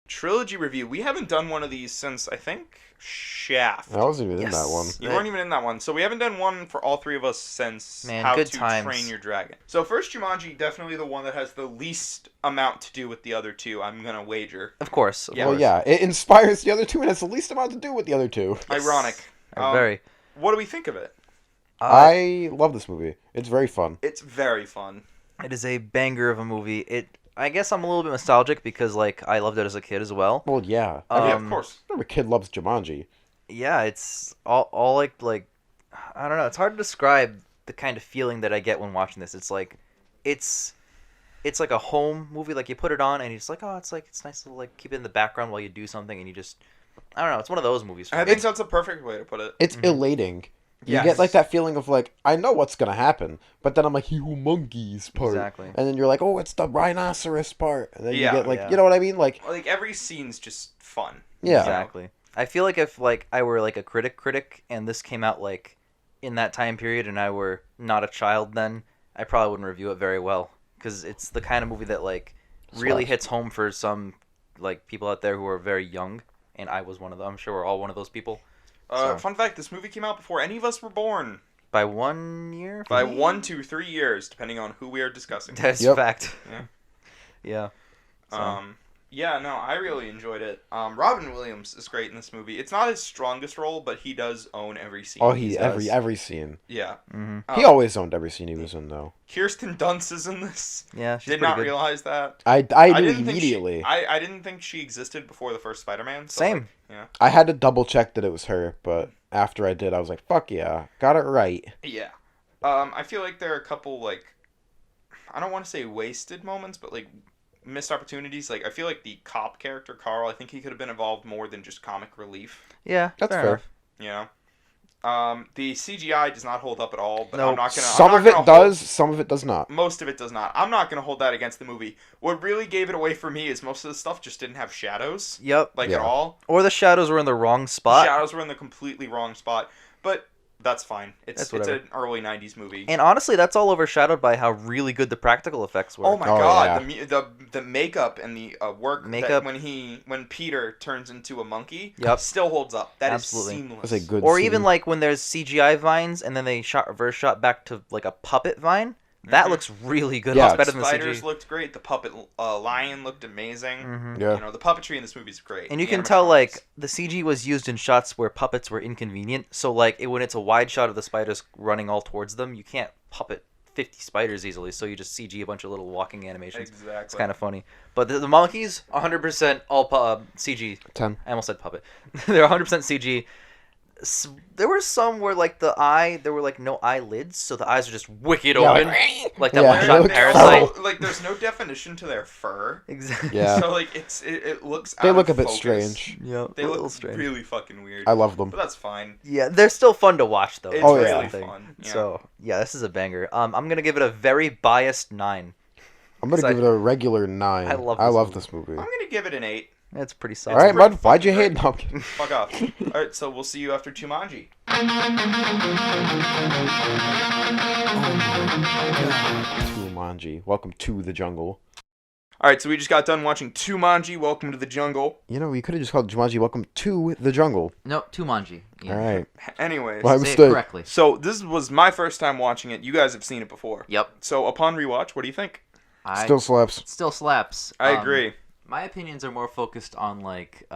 Trilogy review. We haven't done one of these since, I think, Shaft. I wasn't even in that one. You weren't even in that one. So we haven't done one for all three of us since How to times. Train Your Dragon. So first Jumanji, definitely the one that has the least amount to do with the other two, I'm going to wager. Of course. Yeah. Well, yeah, it inspires the other two and has the least amount to do with the other two. Yes. Ironic. Very. What do we think of it? I love this movie. It's very fun. It's very fun. It is a banger of a movie. I guess I'm a little bit nostalgic because I loved it as a kid as well. Well, yeah. Yeah, of course. Every kid loves Jumanji. Yeah, it's all like I don't know. It's hard to describe the kind of feeling that I get when watching this. It's like it's like a home movie. Like you put it on and you're just like, oh, it's nice to keep it in the background while you do something, and you just I don't know. It's one of those movies. I think that's a perfect way to put it. It's elating. You Yes. get that feeling of I know what's gonna happen, but then I'm like, you monkeys part, Exactly. and then you're like, oh, it's the rhinoceros part, and then Yeah. you get you know what I mean, Like every scene's just fun. Yeah. Exactly. I feel like if I were a critic and this came out in that time period and I were not a child then, I probably wouldn't review it very well because it's the kind of movie that really Slaps. hits home for some people out there who are very young, and I was one of them. I'm sure we're all one of those people. Fun fact, this movie came out before any of us were born. By 1 year? By 1 to 3 years, depending on who we are discussing. That's Yep. a fact. Yeah. Yeah. So. Yeah, no, I really enjoyed it. Robin Williams is great in this movie. It's not his strongest role, but he does own every scene. Oh, he every scene. Yeah. Mm-hmm. He always owned every scene he was in, though. Kirsten Dunst is in this. Yeah, she's Did pretty not good. realize that. I knew didn't think immediately. I didn't think she existed before the first Spider-Man. So Same. Yeah. I had to double check that it was her, but after I did, I was like, fuck yeah, got it right. Yeah. I feel like there are a couple I don't want to say wasted moments, but missed opportunities. I feel like the cop character Carl, I think he could have been involved more than just comic relief. Yeah, That's fair fair. enough. You know. The CGI does not hold up at all, but Nope. I'm not gonna. Some of it does, some of it does not. Most of it does not. I'm not gonna hold that against the movie. What really gave it away for me is most of the stuff just didn't have shadows, Yep. at Yeah. all. Or the shadows were in the wrong spot. Shadows were in the completely wrong spot, but that's fine. It's That's whatever. an early '90s movie. And honestly, that's all overshadowed by how really good the practical effects were. Oh my Oh, god, yeah. the makeup and the work Makeup. that when Peter turns into a monkey Yep. still holds up. That is Absolutely. seamless. That's a good Or scene. even when there's CGI vines and then they reverse shot back to a puppet vine. That Mhm. looks really good. Yeah, It's better than the Spiders CG. looked great. The puppet lion looked amazing. Mhm. Yeah. You know, the puppetry in this movie is great. And you The can tell animatronics. the CG was used in shots where puppets were inconvenient. So when it's a wide shot of the spiders running all towards them, you can't puppet 50 spiders easily. So you just CG a bunch of little walking animations. Exactly. It's kind of funny. But the monkeys, 100% all CG. 10. I almost said puppet. They're 100% CG. There were some where there were no eyelids, so the eyes are just wicked Yeah, open, like that Yeah, one it shot in looks Parasite. Also, there's no definition to their fur. Exactly. Yeah. So it looks. They out look of a bit focus. strange. Yeah, They a look little strange. really fucking weird. I love them. But that's fine. Yeah, they're still fun to watch though. It's Oh, really yeah. fun. Yeah. So yeah, this is a banger. I'm gonna give it a very biased 9. I'm gonna So give it a regular 9. I love this this movie. I'm gonna give it an 8. It's pretty All solid. right, pretty Mud. Why'd you fucking hate? No, I'm kidding. Fuck off. All right, so we'll see you after Jumanji. Jumanji. Welcome to the jungle. All right, so we just got done watching Jumanji. Welcome to the jungle. You know, we could have just called it Jumanji. Welcome to the jungle. No, Jumanji. Yeah. All right. Anyways, My Say mistake. it correctly. so this was my first time watching it. You guys have seen it before. Yep. So upon rewatch, what do you think? Still slaps. Still slaps. I agree. My opinions are more focused on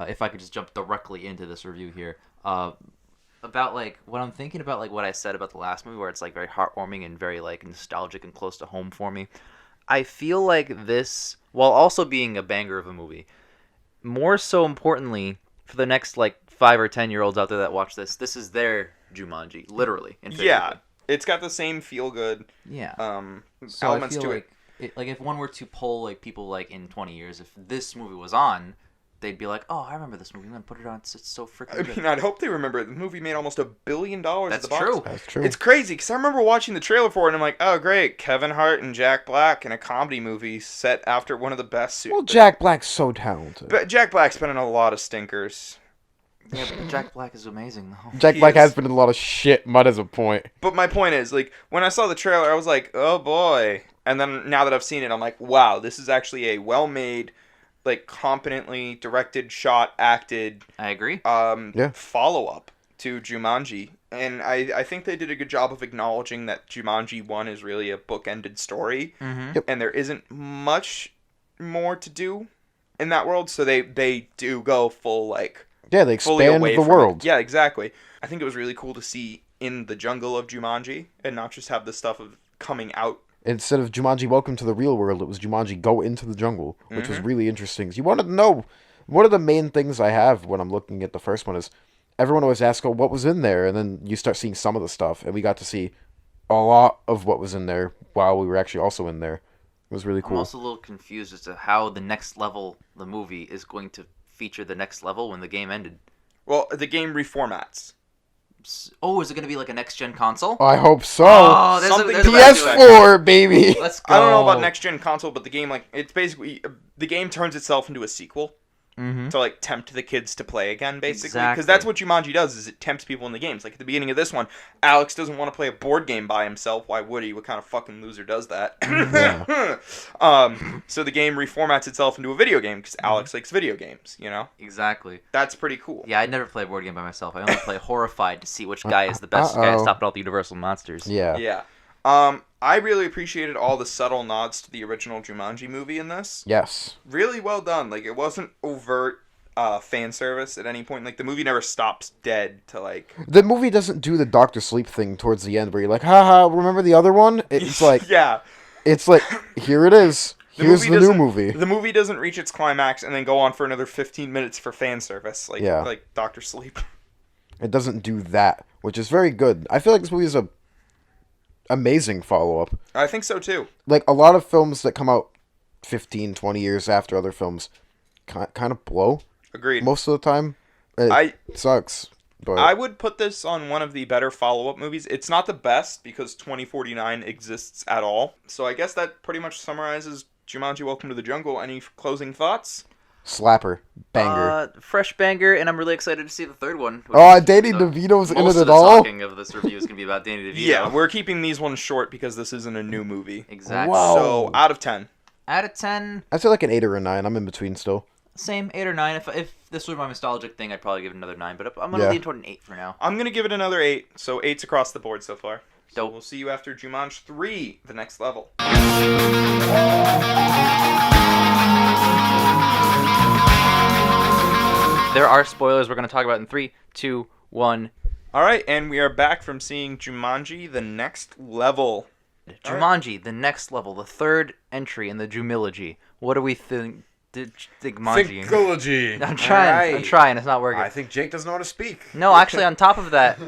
if I could just jump directly into this review here, about what I'm thinking about what I said about the last movie, where it's very heartwarming and very nostalgic and close to home for me. I feel like this, while also being a banger of a movie, more so importantly for the next 5 or 10-year-olds out there that watch this, this is their Jumanji, literally. And Yeah, figuratively. it's got the same feel good Yeah. So elements I feel to it. if one were to poll people in 20 years, if this movie was on, they'd be like, "Oh, I remember this movie. I'm gonna put it on. It's so freaking I good." mean, I'd hope they remember it. The movie made almost $1 billion at That's the box. true. That's true. It's crazy because I remember watching the trailer for it and I'm like, oh great, Kevin Hart and Jack Black in a comedy movie set after one of the best. Well, Jack Black's so talented. But Jack Black's been in a lot of stinkers. Yeah, but Jack Black is amazing though. Jack He Black is. has been in a lot of shit. Mud as a point. But my point is, like, when I saw the trailer, I was like, oh boy. And then now that I've seen it, I'm like, wow, this is actually a well-made, like, competently directed, shot, acted I agree. Yeah. follow-up to Jumanji. And I think they did a good job of acknowledging that Jumanji 1 is really a book-ended story. Mm-hmm. Yep. And there isn't much more to do in that world. So they do go full, like, Yeah, they fully expand away the from world. it. Yeah, exactly. I think it was really cool to see in the jungle of Jumanji and not just have the stuff of coming out. Instead of Jumanji Welcome to the Real World, it was Jumanji Go Into the Jungle, which was Mhm. really interesting. You wanted to know, one of the main things I have when I'm looking at the first one is everyone always asks, oh, what was in there? And then you start seeing some of the stuff, and we got to see a lot of what was in there while we were actually also in there. It was really I'm cool. also a little confused as to how the next level, the movie, is going to feature the next level when the game ended. Well, the game reformats. Oh, is it going to be like a next gen console? I hope so. Oh, there's Something a, there's to a way to do it. PS4, baby! Let's go. I don't know about next gen console, but the game, like, it's basically the game turns itself into a sequel Mm-hmm. to, like, tempt the kids to play again, basically. Because Exactly. that's what Jumanji does, is it tempts people in the games. Like, at the beginning of this one, Alex doesn't want to play a board game by himself. Why would he? What kind of fucking loser does that? So the game reformats itself into a video game because Alex likes video games, you know? Exactly. That's pretty cool. Yeah, I'd never play a board game by myself. I only play Horrified to see which guy is the best guy at stopping all the Universal monsters. Yeah. Yeah. I really appreciated all the subtle nods to the original Jumanji movie in this. Yes. Really well done. Like, it wasn't overt fan service at any point. Like, the movie never stops dead to, like... The movie doesn't do the Doctor Sleep thing towards the end where you're like, haha, remember the other one? It's like, yeah. it's like, here it is. Here's the new doesn't- movie. The movie doesn't reach its climax and then go on for another 15 minutes for fan service. Like, Yeah. like Dr. Sleep. It doesn't do that, which is very good. I feel like this movie is a amazing follow-up. I think so, too. Like, a lot of films that come out 15, 20 years after other films kind of blow Agreed. most of the time. It I sucks, but I would put this on one of the better follow-up movies. It's not the best because 2049 exists at all. So I guess that pretty much summarizes Jumanji Welcome to the Jungle. Any closing thoughts? slapper, banger. Fresh banger, and I'm really excited to see the third one. which Oh, is Danny the- DeVito's in most it of at the all? talking of this review is going to be about Danny DeVito. Yeah, we're keeping these ones short because this isn't a new movie. Exactly. Wow. So, out of 10. Out of 10, I'd say like an 8 or a 9. I'm in between still. same 8 or 9. If this were my nostalgic thing, I'd probably give it another 9, but I'm going to Yeah. lean toward an 8 for now. I'm going to give it another 8. So, 8's across the board so far. So, Dope. we'll see you after Jumanji 3, the next level. There are spoilers we're going to talk about in 3, 2, 1. All right, and we are back from seeing Jumanji, the next level. Jumanji, the next level, the third entry in the Jumilogy. What do we think? Manji. Thinkology. I'm trying. I'm trying. It's not working. I think Jake doesn't know how to speak. No, actually, on top of that,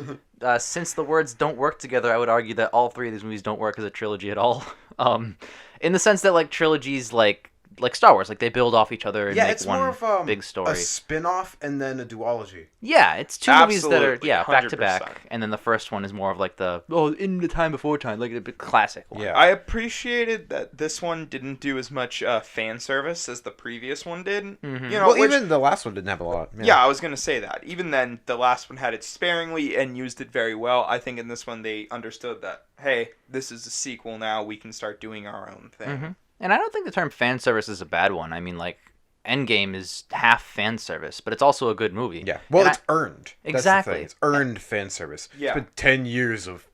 since the words don't work together, I would argue that all three of these movies don't work as a trilogy at all. In the sense that like trilogies, like Star Wars, like they build off each other and Yeah, make it's one more of big a story. spin-off and then a duology. Yeah, it's two movies that are Absolutely, back to 100%. back, and then the first one is more of like the in the time before time, like a big classic one. Yeah. I appreciated that this one didn't do as much fan service as the previous one did. Mhm. You know, Well, which- even the last one didn't have a lot. yeah, I was gonna say that. Even then, the last one had it sparingly and used it very well. I think in this one they understood that, hey, this is a sequel now. We can start doing our own thing. Mhm. And I don't think the term fan service is a bad one. I mean, like Endgame is half fan service, but it's also a good movie. Yeah. Well, And it's earned. That's the Exactly. thing. It's earned fan service. Yeah. It's been 10 years of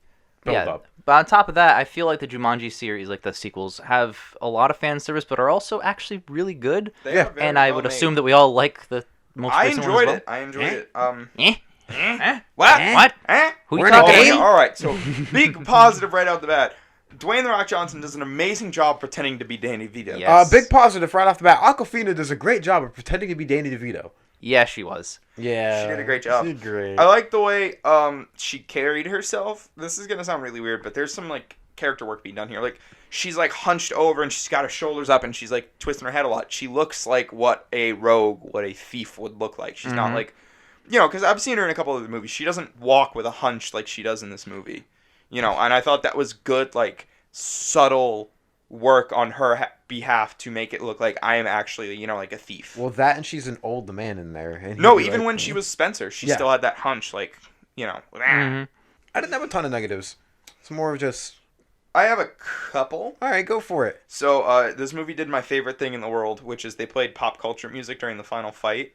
build Yeah, up. but on top of that, I feel like the Jumanji series, like the sequels, have a lot of fan service, but are also actually really good. They Yeah. are very And I well would made. assume that we all like the most I recent one enjoyed as it. I enjoyed Eh? it. well. Eh? What? What? Eh? Who you We're in a talking game? to? All right. So big positive right out the bat. Dwayne the Rock Johnson does an amazing job pretending to be Danny DeVito. Yeah. Yes. Big positive right off the bat. Aquafina does a great job of pretending to be Danny DeVito. Yeah, she was. Yeah. She did a great job. She did great. I like the way she carried herself. This is gonna sound really weird, but there's some like character work being done here. Like she's like hunched over and she's got her shoulders up and she's like twisting her head a lot. She looks like what a rogue, what a thief would look like. She's not Mhm. like, you know, because I've seen her in a couple of the movies. She doesn't walk with a hunch like she does in this movie. You know, and I thought that was good, like subtle work on her behalf to make it look like I am actually, like a thief. Well, that and she's an old man in there. And No, he'd be even like, when she was Spencer, she Yeah. still had that hunch, like, Mhm. I didn't have a ton of negatives. It's more of just, I have a couple. all right, go for it. So, this movie did my favorite thing in the world, which is they played pop culture music during the final fight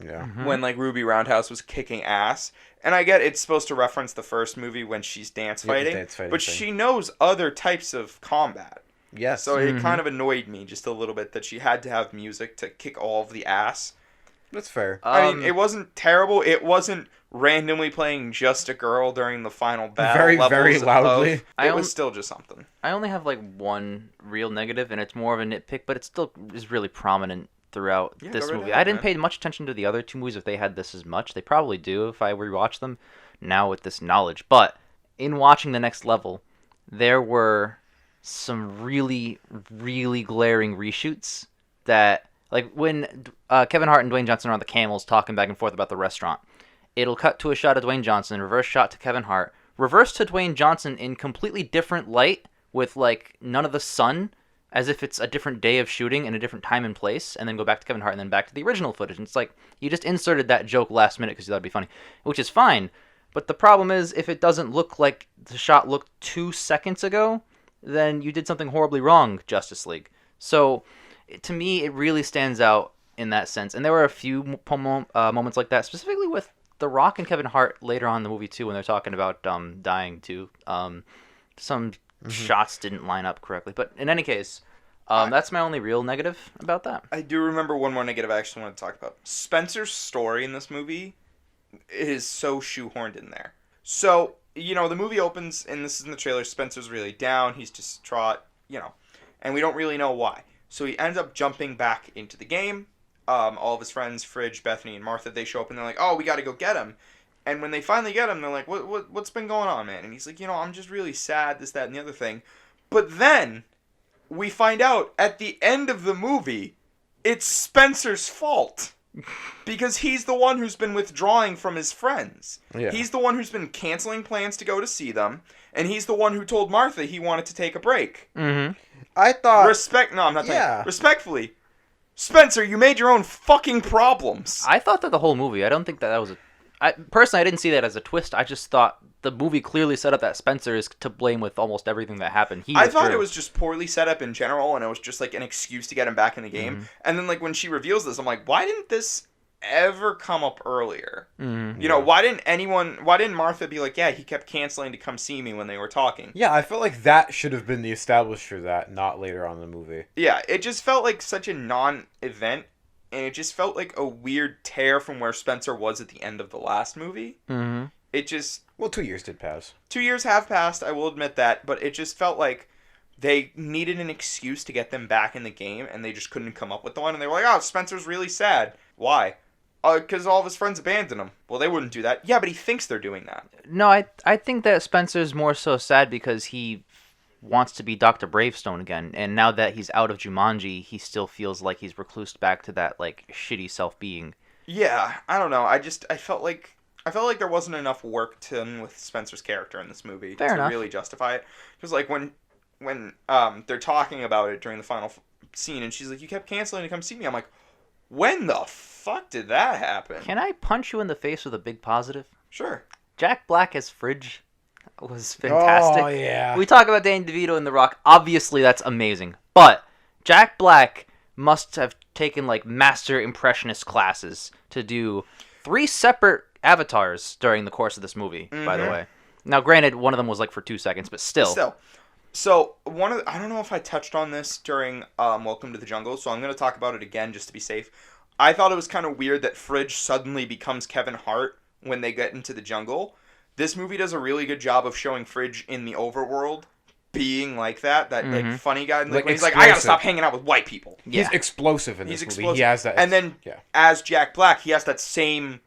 Yeah. when, like, Ruby Roundhouse was kicking ass. And I get it's supposed to reference the first movie when she's dance Yeah, the fighting, dance fighting but thing. she knows other types of combat. Yes. So it kind of annoyed me just a little bit that she had to have music to kick all of the ass. That's fair. I mean, it wasn't terrible. It wasn't randomly playing Just a Girl during the final battle. Very, levels very loudly. It I was on- still just something. I only have like one real negative, and it's more of a nitpick, but it still is really prominent throughout Yeah, this go right movie. ahead, I didn't man. pay much attention to the other two movies if they had this as much. They probably do if I rewatch them now with this knowledge. But in watching The Next Level, there were some really, really glaring reshoots that, like when Kevin Hart and Dwayne Johnson are on the camels talking back and forth about the restaurant, it'll cut to a shot of Dwayne Johnson, reverse shot to Kevin Hart, reverse to Dwayne Johnson in completely different light with like none of the sun, as if it's a different day of shooting and a different time and place, and then go back to Kevin Hart and then back to the original footage. And it's like you just inserted that joke last minute because you thought it'd be funny, which is fine. But the problem is if it doesn't look like the shot looked 2 seconds ago, then you did something horribly wrong, Justice League. So to me, it really stands out in that sense. And there were a few moments like that, specifically with The Rock and Kevin Hart later on in the movie too, when they're talking about dying too. Some shots didn't line up correctly, but in any case, that's my only real negative about that. I do remember one more negative I actually want to talk about. Spencer's story in this movie is so shoehorned in there. So, the movie opens, and this is in the trailer, Spencer's really down, he's distraught, and we don't really know why. So he ends up jumping back into the game. All of his friends, Fridge, Bethany, and Martha, they show up, and they're like, oh, we gotta go get him. And when they finally get him, they're like, what's been going on, man? And he's like, I'm just really sad, this, that, and the other thing. But then, we find out, at the end of the movie, it's Spencer's fault. Because he's the one who's been withdrawing from his friends. Yeah. He's the one who's been canceling plans to go to see them. And he's the one who told Martha he wanted to take a break. Mm-hmm. I thought. No, I'm not saying. yeah. Respectfully, Spencer, you made your own fucking problems. I thought that the whole movie. I don't think that was a. Personally, I didn't see that as a twist. I just thought the movie clearly set up that Spencer is to blame with almost everything that happened. I thought it was just poorly set up in general, and it was just like an excuse to get him back in the game. Mm-hmm. And then like when she reveals this, I'm like, why didn't this ever come up earlier? Mm-hmm. Why didn't Martha be like, yeah, he kept canceling to come see me when they were talking? Yeah, I felt like that should have been the established for that, not later on in the movie. Yeah, it just felt like such a non-event, and it just felt like a weird tear from where Spencer was at the end of the last movie. Mm-hmm. It just... Well, 2 years did pass. 2 years have passed, I will admit that, but it just felt like they needed an excuse to get them back in the game, and they just couldn't come up with one, and they were like, oh, Spencer's really sad. Why? Because all of his friends abandoned him. Well, they wouldn't do that. Yeah, but he thinks they're doing that. No, I think that Spencer's more so sad because he wants to be Dr. Bravestone again, and now that he's out of Jumanji, he still feels like he's reclused back to that like shitty self-being. Yeah, I don't know. I felt like there wasn't enough work done with Spencer's character in this movie Fair to enough. really justify it. Because like when they're talking about it during the final scene, and she's like, "You kept canceling to come see me." I'm like, "When the fuck did that happen?" Can I punch you in the face with a big positive? Sure. Jack Black as Fridge was fantastic. Oh, yeah. We talk about Danny DeVito and The Rock. Obviously, that's amazing. But Jack Black must have taken like master impressionist classes to do 3 separate avatars during the course of this movie, by the way. Now, granted, one of them was like for 2 seconds, but still. So I don't know if I touched on this during Welcome to the Jungle, so I'm going to talk about it again just to be safe. I thought it was kind of weird that Fridge suddenly becomes Kevin Hart when they get into the jungle. This movie does a really good job of showing Fridge in the overworld being like that like funny guy. Like, when he's like, I gotta explosive. stop hanging out with white people. Yeah. He's explosive in He's this movie. explosive. He has that. And then yeah. as Jack Black, he has that same,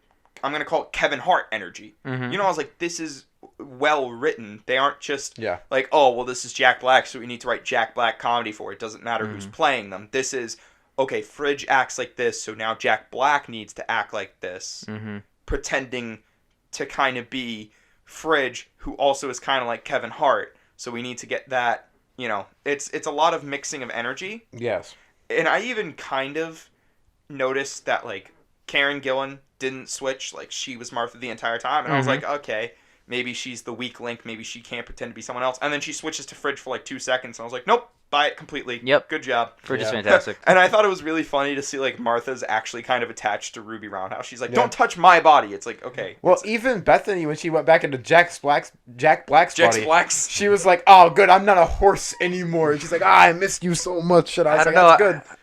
I'm going to call it Kevin Hart energy. I was like, this is well written. They aren't just like, oh, well, this is Jack Black, so we need to write Jack Black comedy for it. It doesn't matter who's playing them. This is, okay, Fridge acts like this, so now Jack Black needs to act like this, pretending to kind of be Fridge, who also is kind of like Kevin Hart. So we need to get that, you know, it's a lot of mixing of energy. Yes. And I even kind of noticed that, like, Karen Gillan didn't switch. Like, she was Martha the entire time. And I was like, okay, maybe she's the weak link. Maybe she can't pretend to be someone else. And then she switches to Fridge for, like, 2 seconds. And I was like, nope, buy it completely. Yep. Good job. Fridge is fantastic. And I thought it was really funny to see, like, Martha's actually kind of attached to Ruby Roundhouse. She's like, don't touch my body. It's like, okay. Well, even Bethany, when she went back into Jack Black's body, Black's. she was like, "Oh, good, I'm not a horse anymore." And she's like, "I missed you so much." And I was I don't like, know. "That's good."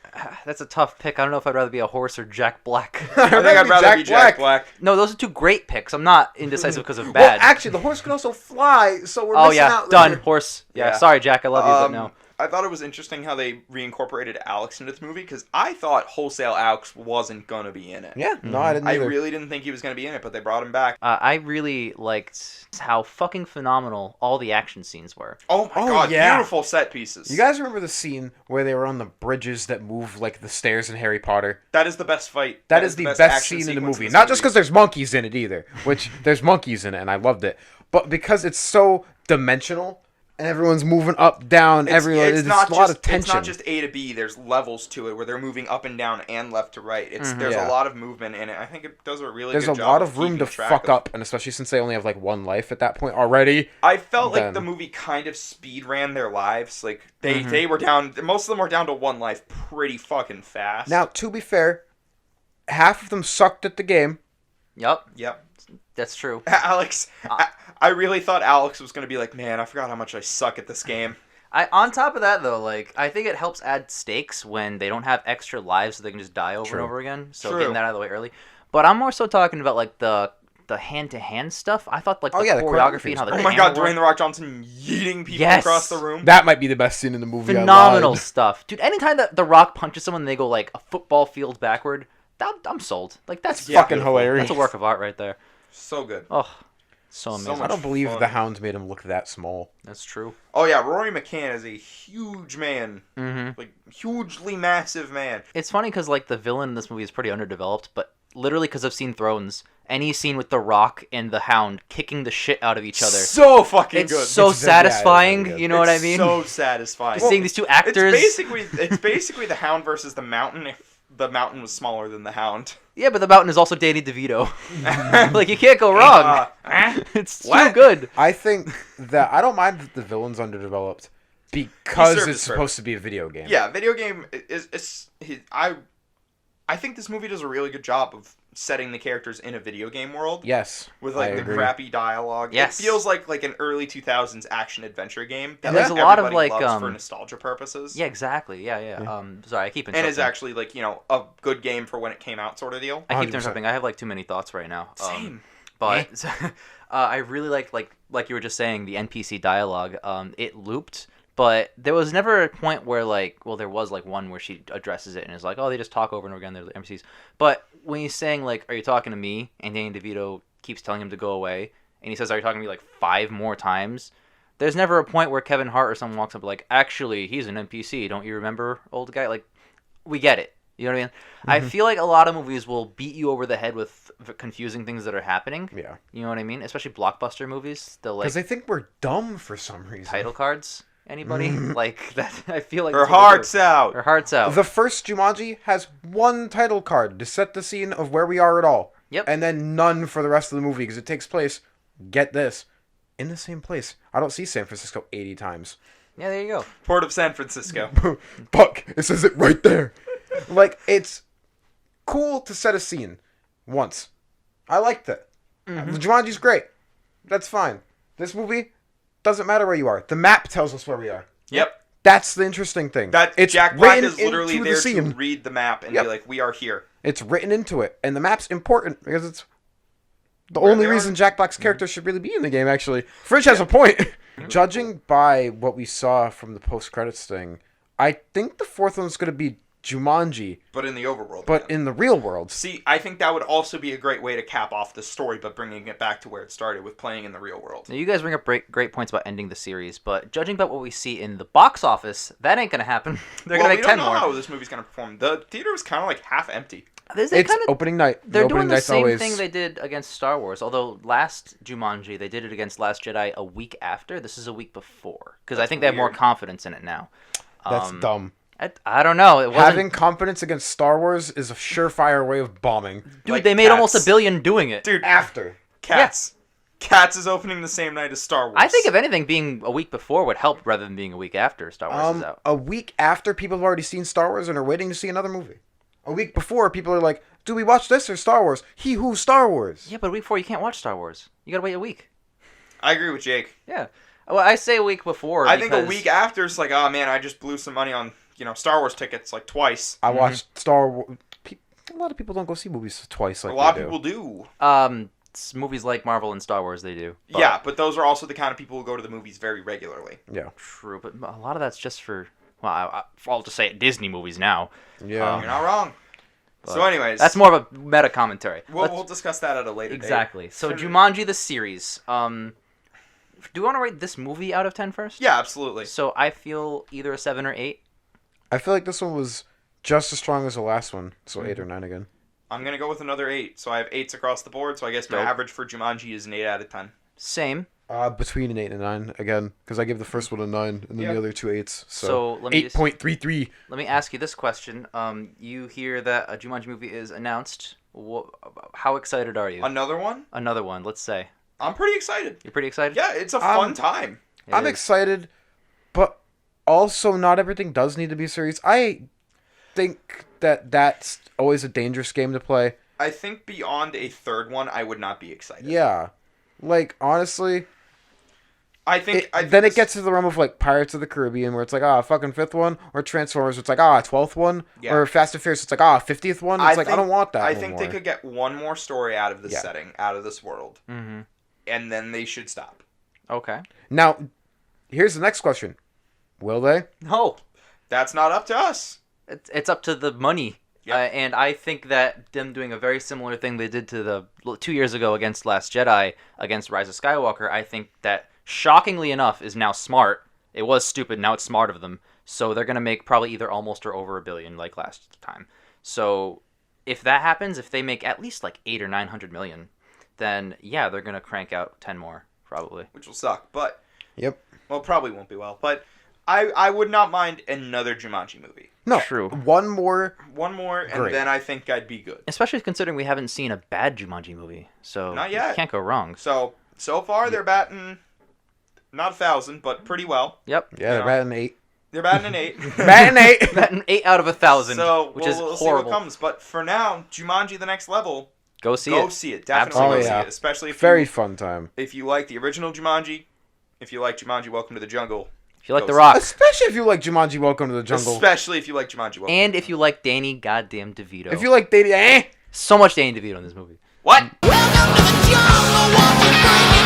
That's a tough pick. I don't know if I'd rather be a horse or Jack Black. I think I'd rather be Jack Black. No, those are two great picks. I'm not indecisive because of Well, bad. actually, the horse can also fly, so we're Oh missing yeah, out done. there. Horse. Yeah, Yeah. sorry, Jack. I love you, but no. I thought it was interesting how they reincorporated Alex into the movie, because I thought Wholesale Alex wasn't going to be in it. Yeah, no, I didn't I either. really didn't think he was going to be in it, but they brought him back. I really liked how fucking phenomenal all the action scenes were. Oh my Oh, god, yeah. beautiful set pieces. You guys remember the scene where they were on the bridges that move like the stairs in Harry Potter? That is the best fight. That is the best action scene in the sequence movie. this Not just because there's monkeys in it either, which there's monkeys in it, and I loved it, but because it's so dimensional and everyone's moving up, down, everyone. It's not a lot just, of tension. It's not just A to B. There's levels to it where they're moving up and down and left to right. There's Yeah. a lot of movement in it. I think it does a really There's good a job lot of room keeping to track fuck of- up, and especially since they only have like one life at that point already. I felt like Then- the movie kind of speed ran their lives. Like they were down. Most of them were down to one life pretty fucking fast. Now, to be fair, half of them sucked at the game. Yup, Yep. that's true. Alex, I really thought Alex was gonna be like, man, I forgot how much I suck at this game. On top of that though, like I think it helps add stakes when they don't have extra lives, so they can just die over True. and over again. So True. getting that out of the way early. But I'm more so talking about like the hand to hand stuff. I thought like the Oh, yeah, the choreography and how the Oh my camera god, Dwayne worked. the Rock Johnson yeeting people Yes. across the room. That might be the best scene in the movie. I Phenomenal lied. stuff, dude. Anytime that the Rock punches someone, and they go like a football field backward. I'm sold. Like that's Yeah, Fucking beautiful. hilarious. That's a work of art right there. So good. Oh, so So amazing. much I don't believe fun. the Hounds made him look that small. That's true. Oh yeah, Rory McCann is a huge man, Mm-hmm. like hugely massive man. It's funny because like the villain in this movie is pretty underdeveloped, but literally because I've seen Thrones, any scene with the Rock and the Hound kicking the shit out of each other, So fucking it's good. so It's very- yeah, it is satisfying. very good. You know what I It's mean? So satisfying. Just seeing these two actors. It's basically the Hound versus the Mountain if the Mountain was smaller than the Hound. Yeah, but the Mountain is also Danny DeVito. Like you can't go wrong. It's too what? good. I think that I don't mind that the villain's underdeveloped because served it's his supposed to be a video game. Yeah, video game I think this movie does a really good job of setting the characters in a video game world Yes. with I like the agree. crappy dialogue. Yes. It feels like an early 2000s action adventure game that And there's like, a lot of, everybody like, loves for nostalgia purposes. Yeah, exactly. Yeah. Sorry, I keep And interrupting. is actually like, you know, a good game for when it came out sort of deal. I keep 100%. interrupting. I have like too many thoughts right now. Same. But I really like you were just saying, the NPC dialogue. It looped, but there was never a point where there was like one where she addresses it and is like, oh, they just talk over and over again. They're the NPCs. But when he's saying like, are you talking to me? And Danny DeVito keeps telling him to go away, and he says, are you talking to me like 5 more times? There's never a point where Kevin Hart or someone walks up like, actually, he's an NPC. Don't you remember, old guy? Like, we get it. You know what I mean? I feel like a lot of movies will beat you over the head with confusing things that are happening. Yeah. You know what I mean? Especially blockbuster movies. They'll like Because they think we're dumb for some reason. title cards. Anybody like that? I feel like Her that's what they heart's do. out. Her heart's out. The first Jumanji has one title card to set the scene of where we are at all. Yep. And then none for the rest of the movie because it takes place, get this, in the same place. I don't see San Francisco 80 times. Yeah, there you go. Port of San Francisco. Buck, it says it right there. Like, it's cool to set a scene once. I liked it. The Jumanji's great. That's fine. This movie doesn't matter where you are. The map tells us where we are. Yep. That's the interesting thing. That Jack Black written is literally into the there to scene. read the map and Yep. be like, we are here. It's written into it, and the map's important because it's the Where only they are. reason Jack Black's character should really be in the game. Actually, Fridge has a point. Judging by what we saw from the post-credits thing, I think the fourth one's going to be Jumanji, But in the overworld. but again. in the real world. See, I think that would also be a great way to cap off the story, but bringing it back to where it started with playing in the real world. Now, you guys bring up great points about ending the series, but judging by what we see in the box office, that ain't gonna happen. They're Well, gonna we make don't 10 know more. how this movie's going to perform. The theater was kind of like half empty. It's kinda, opening night. they're opening doing the night's same always... thing they did against Star Wars. Although last Jumanji, they did it against Last Jedi a week after. This is a week before. Because I That's think they have more weird. confidence in it now. That's dumb. I don't know. It wasn't... Having confidence against Star Wars is a surefire way of bombing. Dude, Like they made almost Cats. $1 billion doing it. Dude, After. Cats. Cats is opening the same night as Star Wars. I think if anything, being a week before would help rather than being a week after Star Wars is out. A week after people have already seen Star Wars and are waiting to see another movie. A week before, people are like, do we watch this or Star Wars? He who Star Wars. Yeah, but a week before you can't watch Star Wars. You gotta wait a week. I agree with Jake. Yeah. Well, I say a week before. I think a because- week after it's like, oh man, I just blew some money on Star Wars tickets like twice. I watched Star Wars. A lot of people don't go see movies twice like A lot we of do. people do. Movies like Marvel and Star Wars, they do. But Yeah, but those are also the kind of people who go to the movies very regularly. Yeah. True, but a lot of that's just for. Well, I'll just say it, Disney movies now. Yeah. You're not wrong. But So, anyways, That's more of a meta commentary. we'll discuss that at a later date. Exactly. So Jumanji the series. Do you want to rate this movie out of 10 first? Yeah, absolutely. So I feel either a 7 or 8. I feel like this one was just as strong as the last one. So 8 or 9 again. I'm gonna go with another 8. So I have 8s across the board. So I guess my Dope. average for Jumanji is an 8 out of 10. Same. Between an 8 and a 9 again. Because I gave the first one a 9 and then Yeah. the other 2 8s. So So, let me just- 8.33. Let me ask you this question. You hear that a Jumanji movie is announced. How excited are you? Another one? Another one, let's say. I'm pretty excited. You're pretty excited? Yeah, it's a fun time. It I'm is. excited, but also not everything does need to be a series. I think that's always a dangerous game to play. I think beyond a third one, I would not be excited. Yeah. Like, honestly, I think then it gets to the realm of, like, Pirates of the Caribbean, where it's like, fucking 5th one, or Transformers, it's like, 12th one, Yeah. or Fast and Furious, it's like, 50th one. It's like, I don't want that I no think more. they could get one more story out of this Yeah. setting, out of this world, Mm-hmm. and then they should stop. Okay. Now, here's the next question. Will they? No. That's not up to us. It's up to the money. Yep. And I think that them doing a very similar thing they did to the 2 years ago against Last Jedi, against Rise of Skywalker, I think that shockingly enough is now smart. It was stupid, now it's smart of them. So they're going to make probably either almost or over $1 billion like last time. So if that happens, if they make at least like 800 or 900 million, then yeah, they're going to crank out 10 more probably. Which will suck, but Yep. well, probably won't be well. But I would not mind another Jumanji movie. No. True. One more. One more, and Great. then I think I'd be good. Especially considering we haven't seen a bad Jumanji movie. So Not yet. You can't go wrong. So far they're batting not 1,000, but pretty well. Yep. Yeah, they're Yeah. batting 8. They're batting an 8. Batting 8! Batting 8 out of 1,000, So which is we'll horrible. see what comes. But for now, Jumanji: The Next Level. Go see Go it. see it. Definitely Absolutely. go see Oh, yeah. it. Especially Very fun time. if you like the original Jumanji. If you like Jumanji: Welcome to the Jungle. If you like Go The see Rock. Especially if you like Jumanji Welcome to the Jungle. Especially if you like Jumanji: Welcome. And if you like Danny goddamn DeVito. If you like dating, So much Danny DeVito in this movie. What? Welcome to the jungle, won't you bring